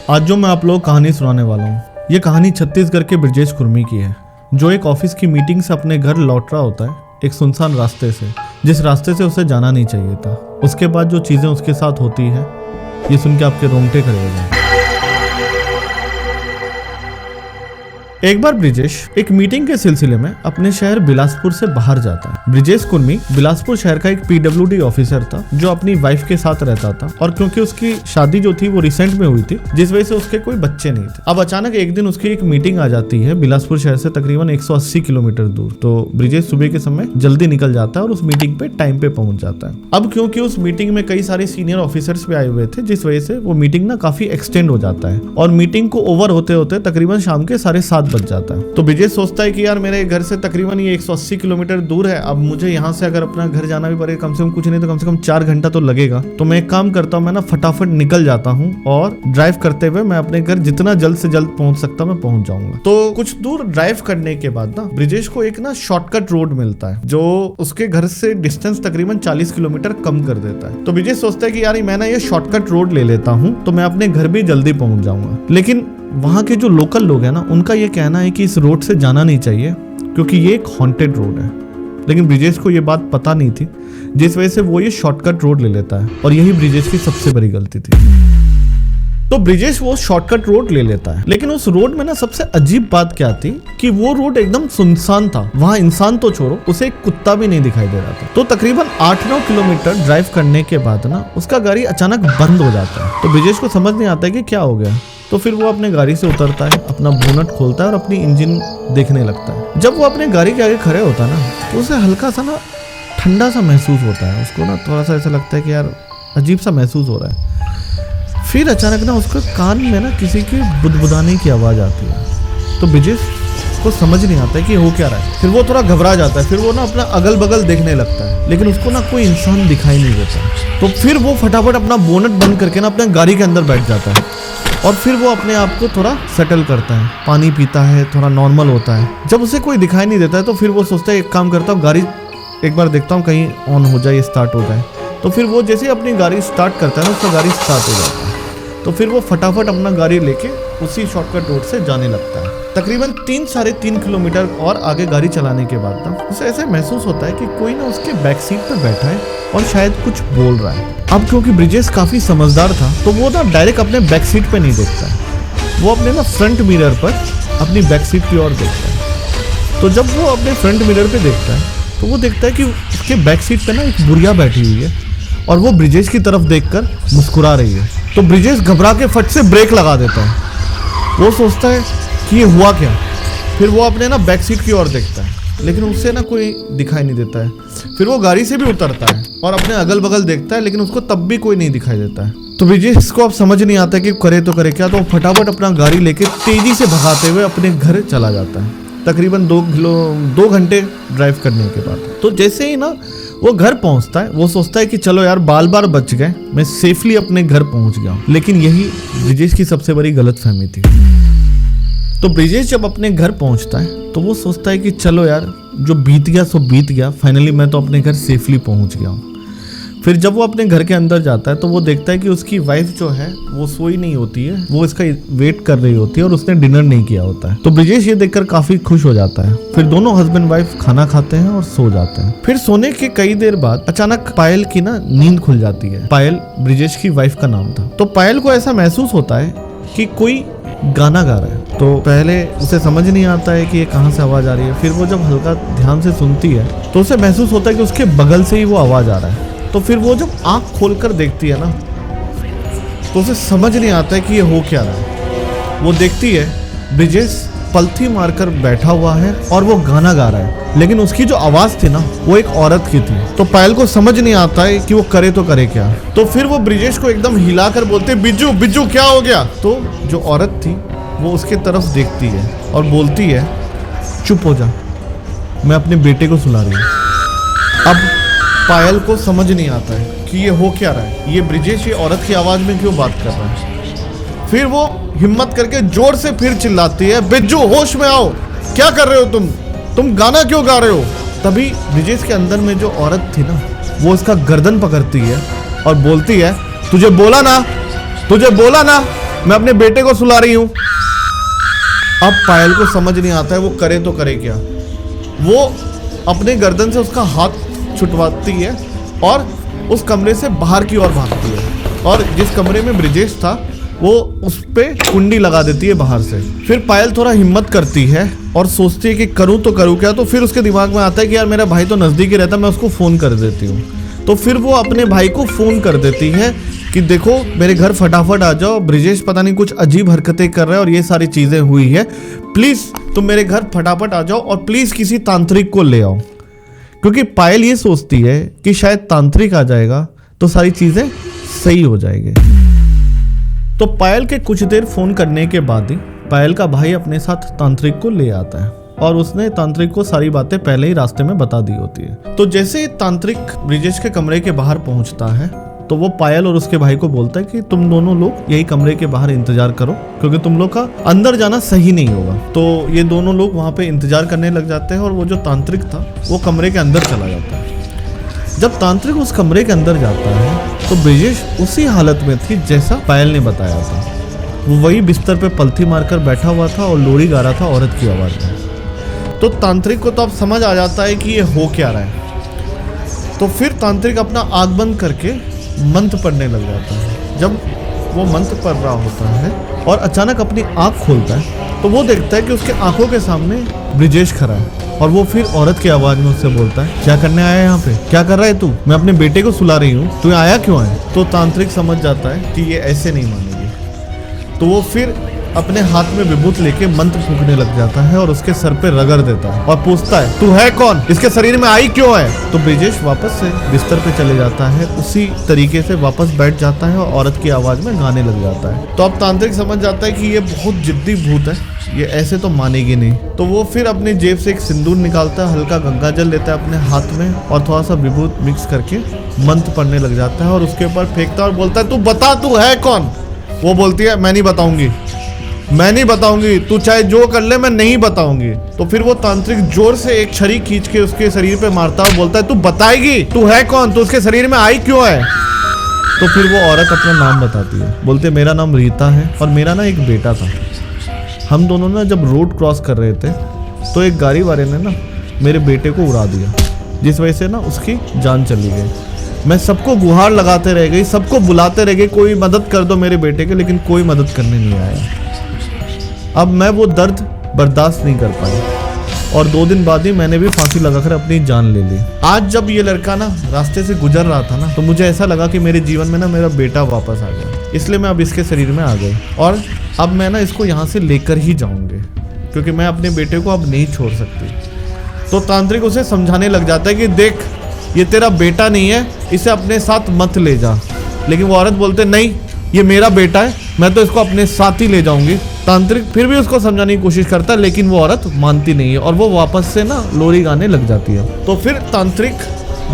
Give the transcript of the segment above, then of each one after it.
आज जो मैं आप लोगों को कहानी सुनाने वाला हूँ, ये कहानी छत्तीसगढ़ के ब्रिजेश कुर्मी की है, जो एक ऑफिस की मीटिंग से अपने घर लौट रहा होता है एक सुनसान रास्ते से, जिस रास्ते से उसे जाना नहीं चाहिए था। उसके बाद जो चीज़ें उसके साथ होती है, ये सुन के आपके रोंगटे खड़े हो जाएंगे। एक बार ब्रिजेश एक मीटिंग के सिलसिले में अपने शहर बिलासपुर से बाहर जाता है। ब्रिजेश कुर्मी बिलासपुर शहर का एक पीडब्ल्यूडी ऑफिसर था, जो अपनी वाइफ के साथ रहता था, और क्योंकि उसकी शादी जो थी वो रिसेंट में हुई थी, जिस वजह से उसके कोई बच्चे नहीं थे। अब अचानक एक दिन उसकी एक मीटिंग आ जाती है बिलासपुर शहर से तकरीबन 180 किलोमीटर दूर। तो ब्रिजेश सुबह के समय जल्दी निकल जाता है और उस मीटिंग पे टाइम पे पहुंच जाता है। अब क्योंकि उस मीटिंग में कई सारे सीनियर ऑफिसर्स भी आए हुए थे, जिस वजह से वो मीटिंग ना काफी एक्सटेंड हो जाता है और मीटिंग को ओवर होते होते तकरीबन शाम के 7:30 बज जाता है। तो ब्रिजेश सोचता है कि यार मेरे घर से तकरीबन ये 180 किलोमीटर दूर है, अब मुझे यहाँ से अगर अपना घर जाना भी पड़ेगा, कम से कम कुछ नहीं तो कम से कम 4 घंटा तो लगेगा। तो मैं एक काम करता हूँ, मैं ना फटाफट निकल जाता हूँ और ड्राइव करते हुए मैं अपने घर जितना जल्द से जल्द पहुंच सकता मैं पहुंच जाऊंगा। तो कुछ दूर ड्राइव करने के बाद ना ब्रिजेश को एक ना शॉर्टकट रोड मिलता है, जो उसके घर से डिस्टेंस तकरीबन 40 किलोमीटर कम कर देता है। तो ब्रिजेश सोचता है कि यार मैं ना ये शॉर्टकट रोड ले लेता हूँ तो मैं अपने घर भी जल्दी पहुंच जाऊंगा। लेकिन वहाँ के जो लोकल लोग हैं ना, उनका ये कहना है कि इस रोड से जाना नहीं चाहिए क्योंकि ये एक हॉन्टेड रोड है। लेकिन ब्रिजेश को ये बात पता नहीं थी, जिस वजह से वो ये शॉर्टकट रोड ले लेता है, और यही ब्रिजेश की सबसे बड़ी गलती थी। तो ब्रिजेश वो शॉर्टकट रोड ले लेता है, लेकिन उस रोड में ना सबसे अजीब बात क्या थी कि वो रोड एकदम सुनसान था। वहां इंसान तो छोड़ो, उसे एक कुत्ता भी नहीं दिखाई दे रहा था। तो तकरीबन 8-9 किलोमीटर ड्राइव करने के बाद ना उसका गाड़ी अचानक बंद हो जाता है। तो ब्रिजेश को समझ नहीं आता है कि क्या हो गया। तो फिर वो अपने गाड़ी से उतरता है, अपना बोनट खोलता है और अपनी इंजन देखने लगता है। जब वो अपने गाड़ी के आगे खड़े होता है ना, तो उसे हल्का सा ना ठंडा सा महसूस होता है। उसको ना थोड़ा सा ऐसा लगता है कि यार अजीब सा महसूस हो रहा है। फिर अचानक ना उसके कान में ना किसी की बुदबुदाने की आवाज़ आती है। तो ब्रिजेश को समझ नहीं आता है कि हो क्या रहा है। फिर वो थोड़ा घबरा जाता है। फिर वो ना अपना अगल बगल देखने लगता है, लेकिन उसको ना कोई इंसान दिखाई नहीं देता। तो फिर वो फटाफट अपना बोनट बंद करके ना अपने गाड़ी के अंदर बैठ जाता है, और फिर वो अपने आप को थोड़ा सेटल करता है, पानी पीता है, थोड़ा नॉर्मल होता है। जब उसे कोई दिखाई नहीं देता है तो फिर वो सोचता है एक काम करता हूँ, गाड़ी एक बार देखता हूँ कहीं ऑन हो जाए, स्टार्ट हो जाए। तो फिर वो जैसे ही अपनी गाड़ी स्टार्ट करता है ना, उसका गाड़ी स्टार्ट हो जाता है। तो फिर वो फटाफट अपना गाड़ी लेके उसी शॉर्टकट रोड से जाने लगता है। तकरीबन 3-3.5 किलोमीटर और आगे गाड़ी चलाने के बाद ना उसे ऐसे महसूस होता है कि कोई ना उसके बैक सीट पर बैठा है और शायद कुछ बोल रहा है। अब क्योंकि ब्रिजेश काफ़ी समझदार था, तो वो ना डायरेक्ट अपने बैक सीट पे नहीं देखता है, वो अपने ना फ्रंट मिरर पर अपनी बैक सीट की ओर देखता है। तो जब वो अपने फ्रंट मिरर पे देखता है तो वो देखता है कि उसके बैक सीट पे ना एक बुढ़िया बैठी हुई है और वो ब्रिजेश की तरफ देखकर मुस्कुरा रही है। तो ब्रिजेश घबरा के फट से ब्रेक लगा देता है। वो सोचता है कि ये हुआ क्या। फिर वो अपने ना बैक सीट की ओर देखता है, लेकिन उससे ना कोई दिखाई नहीं देता है। फिर वो गाड़ी से भी उतरता है और अपने अगल बगल देखता है, लेकिन उसको तब भी कोई नहीं दिखाई देता है। तो ब्रिजेश को अब समझ नहीं आता कि करे तो करे क्या। तो फटाफट अपना गाड़ी लेके तेजी से भगाते हुए अपने घर चला जाता है, तकरीबन 2 घंटे ड्राइव करने के बाद। तो जैसे ही ना वो घर पहुंचता है, वो सोचता है कि चलो यार बाल बच गए, मैं सेफली अपने घर पहुंच गया। लेकिन यही ब्रिजेश की सबसे बड़ी गलतफहमी थी। तो ब्रिजेश जब अपने घर पहुंचता है तो वो सोचता है कि चलो यार जो बीत गया सो बीत गया, फाइनली मैं तो अपने घर सेफली पहुंच गया हूँ। फिर जब वो अपने घर के अंदर जाता है तो वो देखता है कि उसकी वाइफ जो है वो सोई नहीं होती है, वो इसका वेट कर रही होती है और उसने डिनर नहीं किया होता है। तो ब्रिजेश ये देखकर काफी खुश हो जाता है। फिर दोनों हस्बैंड वाइफ खाना खाते हैं और सो जाते हैं। फिर सोने के कई देर बाद अचानक पायल की ना नींद खुल जाती है। पायल ब्रिजेश की वाइफ का नाम था। तो पायल को ऐसा महसूस होता है कि कोई गाना गा रहा है। तो पहले उसे समझ नहीं आता है कि ये कहाँ से आवाज आ रही है। फिर वो जब हल्का ध्यान से सुनती है तो उसे महसूस होता है कि उसके बगल से ही वो आवाज आ रहा है। तो फिर वो जब आंख खोलकर देखती है ना, तो उसे समझ नहीं आता है कि ये हो क्या रहा है। वो देखती है ब्रिजेश पलथी मारकर बैठा हुआ है और वो गाना गा रहा है, लेकिन उसकी जो आवाज थी ना वो एक औरत की थी। तो पायल को समझ नहीं आता है कि वो करे तो करे क्या। तो फिर वो ब्रिजेश को एकदम हिलाकर बोलते बिज्जू बिज्जू क्या हो गया। तो जो औरत थी वो उसके तरफ देखती है और बोलती है चुप हो जा, मैं अपने बेटे को सुला रही हूँ। अब पायल को समझ नहीं आता है कि ये हो क्या रहा है, ये ब्रिजेश ये औरत की आवाज में क्यों बात कर रहा है। फिर वो हिम्मत करके जोर से फिर चिल्लाती है बिज्जू होश में आओ, क्या कर रहे हो तुम गाना क्यों गा रहे हो। तभी ब्रिजेश के अंदर में जो औरत थी ना वो उसका गर्दन पकड़ती है और बोलती है तुझे बोला ना मैं अपने बेटे को सुला रही हूँ। अब पायल को समझ नहीं आता है वो करे तो करे क्या। वो अपने गर्दन से उसका हाथ छुटवाती है और उस कमरे से बाहर की ओर भागती है और जिस कमरे में ब्रिजेश था वो उस पे कुंडी लगा देती है बाहर से। फिर पायल थोड़ा हिम्मत करती है और सोचती है कि करूँ तो करूँ क्या। तो फिर उसके दिमाग में आता है कि यार मेरा भाई तो नज़दीक ही रहता, मैं उसको फ़ोन कर देती हूँ। तो फिर वो अपने भाई को फ़ोन कर देती है कि देखो मेरे घर फटाफट आ जाओ, ब्रिजेश पता नहीं कुछ अजीब हरकतें कर रहा है और ये सारी चीज़ें हुई है, प्लीज़ तुम मेरे घर फटाफट आ जाओ और प्लीज़ किसी तांत्रिक को ले आओ। क्योंकि पायल ये सोचती है कि शायद तांत्रिक आ जाएगा तो सारी चीज़ें सही हो जाएंगी। तो पायल के कुछ देर फ़ोन करने के बाद ही पायल का भाई अपने साथ तांत्रिक को ले आता है और उसने तांत्रिक को सारी बातें पहले ही रास्ते में बता दी होती है। तो जैसे ही तांत्रिक ब्रिजेश के कमरे के बाहर पहुंचता है तो वो पायल और उसके भाई को बोलता है कि तुम दोनों लोग यही कमरे के बाहर इंतजार करो क्योंकि तुम लोग का अंदर जाना सही नहीं होगा। तो ये दोनों लोग वहाँ पे इंतजार करने लग जाते हैं और वो जो तांत्रिक था वो कमरे के अंदर चला जाता है। जब तांत्रिक उस कमरे के अंदर जाता है तो ब्रिजेश उसी हालत में थी जैसा पायल ने बताया था। वो वही बिस्तर पे पलथी मारकर बैठा हुआ था और लोरी गा रहा था औरत की आवाज़ में। तो तांत्रिक को तो अब समझ आ जाता है कि ये हो क्या रहा है। तो फिर तांत्रिक अपना आँख बंद करके मंत्र पढ़ने लग जाता है। जब वो मंत्र पढ़ रहा होता है और अचानक अपनी आँख खोलता है तो वो देखता है कि उसके आंखों के सामने ब्रिजेश खड़ा है और वो फिर औरत की आवाज में उससे बोलता है, क्या करने आया है यहाँ पे, क्या कर रहा है तू, मैं अपने बेटे को सुला रही हूँ, तू आया क्यों है। तो तांत्रिक समझ जाता है कि ये ऐसे नहीं मानेगी। तो वो फिर अपने हाथ में विभूत लेके मंत्र फूंकने लग जाता है और उसके सर पे रगड़ देता है और पूछता है तू है कौन, इसके शरीर में आई क्यों है। तो ब्रिजेश वापस से बिस्तर पे चले जाता है, उसी तरीके से वापस बैठ जाता है और औरत की आवाज में गाने लग जाता है। तो अब तांत्रिक समझ जाता है कि ये बहुत जिद्दी भूत है, ये ऐसे तो मानेगी नहीं। तो वो फिर अपनी जेब से एक सिंदूर निकालता है, हल्का गंगा जल लेता है अपने हाथ में और थोड़ा सा विभूत मिक्स करके मंत्र पढ़ने लग जाता है और उसके ऊपर फेंकता है और बोलता है तू बता तू है कौन। वो बोलती है मैं नहीं बताऊंगी, मैं नहीं बताऊंगी, तू चाहे जो कर ले मैं नहीं बताऊंगी। तो फिर वो तांत्रिक जोर से एक छड़ी खींच के उसके शरीर पे मारता है और बोलता है तू बताएगी, तू है कौन, तू उसके शरीर में आई क्यों है। तो फिर वो औरत अपना नाम बताती है, बोलते मेरा नाम रीता है और मेरा ना एक बेटा था। हम दोनों ना जब रोड क्रॉस कर रहे थे तो एक गाड़ी वाले ने ना मेरे बेटे को उड़ा दिया, जिस वजह से ना उसकी जान चली गई। मैं सबको गुहार लगाते रह गई, सबको बुलाते रह गई, कोई मदद कर दो मेरे बेटे के, लेकिन कोई मदद करने नहीं आया। अब मैं वो दर्द बर्दाश्त नहीं कर पाई और 2 दिन बाद ही मैंने भी फांसी लगाकर अपनी जान ले ली। आज जब ये लड़का ना रास्ते से गुजर रहा था ना तो मुझे ऐसा लगा कि मेरे जीवन में ना मेरा बेटा वापस आ गया, इसलिए मैं अब इसके शरीर में आ गई और अब मैं ना इसको यहाँ से लेकर ही जाऊंगी क्योंकि मैं अपने बेटे को अब नहीं छोड़ सकती। तो तांत्रिक उसे समझाने लग जाता है कि देख ये तेरा बेटा नहीं है, इसे अपने साथ मत ले जा। लेकिन वो औरत बोलते नहीं ये मेरा बेटा है, मैं तो इसको अपने साथ ही ले जाऊंगी। तांत्रिक फिर भी उसको समझाने की कोशिश करता है लेकिन वो औरत मानती नहीं है और वो वापस से ना लोरी गाने लग जाती है। तो फिर तांत्रिक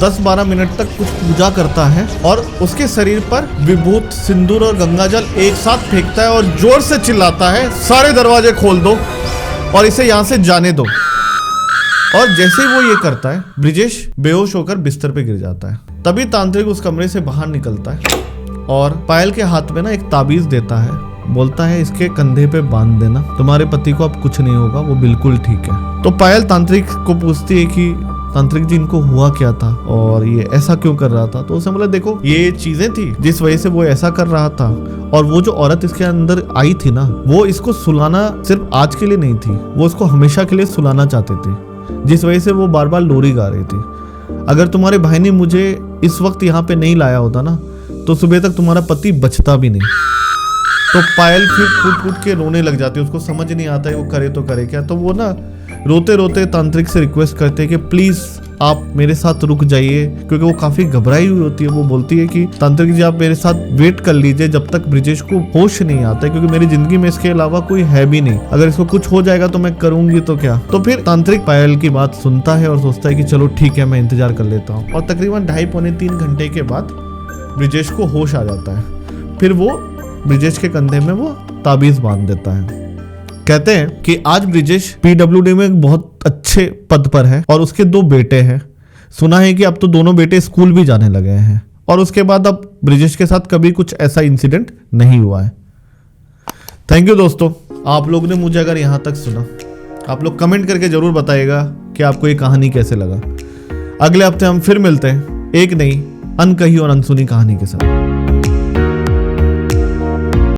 10-12 मिनट तक कुछ पूजा करता है और उसके शरीर पर विभूत, सिंदूर और गंगाजल एक साथ फेंकता है और जोर से चिल्लाता है सारे दरवाजे खोल दो और इसे यहाँ से जाने दो। और जैसे ही वो ये करता है ब्रिजेश बेहोश होकर बिस्तर पे गिर जाता है। तभी तांत्रिक उस कमरे से बाहर निकलता है और पायल के हाथ में ना एक ताबीज देता है, बोलता है इसके कंधे पे बांध देना, तुम्हारे पति को अब कुछ नहीं होगा, वो बिल्कुल ठीक है। तो पायल तांत्रिक को पूछती है कि तांत्रिक जी इनको हुआ क्या था और ये ऐसा क्यों कर रहा था। तो उसने बोला देखो ये चीजें थी जिस वजह से वो ऐसा कर रहा था और वो जो औरत इसके अंदर आई थी ना वो इसको सुलाना सिर्फ आज के लिए नहीं थी, वो इसको हमेशा के लिए सुलाना चाहते थे, जिस वजह से वो बार बार लोरी गा रही थी। अगर तुम्हारे भाई ने मुझे इस वक्त यहाँ पे नहीं लाया होता ना तो सुबह तक तुम्हारा पति बचता भी नहीं। तो पायल फिर फूट फूट के रोने लग जाती है, उसको समझ नहीं आता है वो करे तो करे क्या। तो वो ना रोते रोते तांत्रिक से रिक्वेस्ट करते हैं कि प्लीज आप मेरे साथ रुक जाइए, क्योंकि वो काफी घबराई हुई होती है। वो बोलती है कि तांत्रिक जी आप मेरे साथ वेट कर लीजिए जब तक ब्रिजेश को होश नहीं आता है, क्योंकि मेरी जिंदगी में इसके अलावा कोई है भी नहीं, अगर इसको कुछ हो जाएगा तो मैं करूंगी तो क्या। तो फिर तांत्रिक पायल की बात सुनता है और सोचता है कि चलो ठीक है मैं इंतजार कर लेता हूँ। और तकरीबन 2.5-3 घंटे के बाद ब्रिजेश को होश आ जाता है। फिर वो ब्रिजेश के कंधे में वो ताबीज बांध देता है। कहते हैं कि आज ब्रिजेश पीडब्ल्यूडी में एक बहुत अच्छे पद पर है और उसके 2 बेटे हैं। सुना है कि अब तो दोनों बेटे स्कूल भी जाने लगे हैं और उसके बाद अब ब्रिजेश के साथ कभी कुछ ऐसा इंसिडेंट नहीं हुआ है। थैंक यू दोस्तों, आप लोग ने मुझे अगर यहाँ तक सुना, आप लोग कमेंट करके जरूर बताइएगा कि आपको ये कहानी कैसे लगा। अगले हफ्ते हम फिर मिलते हैं एक नई अनकही और अनसुनी कहानी के साथ।